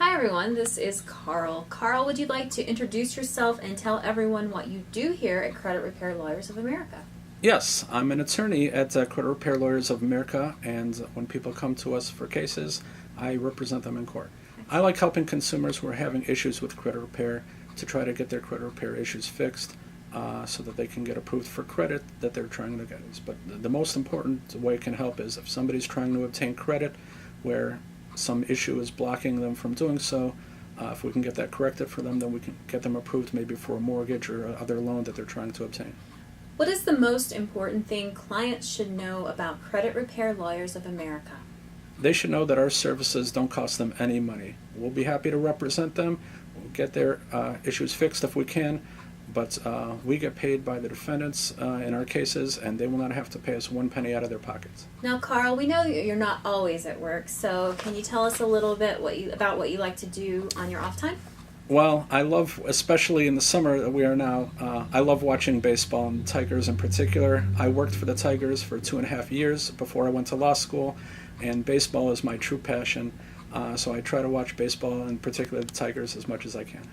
Hi everyone, this is Carl. Carl, would you like to introduce yourself and tell everyone what you do here at Credit Repair Lawyers of America? Yes, I'm an attorney at Credit Repair Lawyers of America, and when people come to us for cases, I represent them in court. I like helping consumers who are having issues with credit repair to try to get their credit repair issues fixed so that they can get approved for credit that they're trying to get. But the most important way it can help is if somebody's trying to obtain credit where some issue is blocking them from doing so, if we can get that corrected for them, then we can get them approved maybe for a mortgage or other loan that they're trying to obtain. What is the most important thing clients should know about Credit Repair Lawyers of America? They should know that our services don't cost them any money. We'll be happy to represent them. We'll get their issues fixed if we can, but we get paid by the defendants in our cases, and they will not have to pay us one penny out of their pockets. Now, Carl, we know you're not always at work, so can you tell us a little bit about what you like to do on your off time? Well, I love, especially in the summer that we are now, I love watching baseball, and the Tigers in particular. I worked for the Tigers for 2.5 years before I went to law school, and baseball is my true passion. So I try to watch baseball, in particular the Tigers, as much as I can.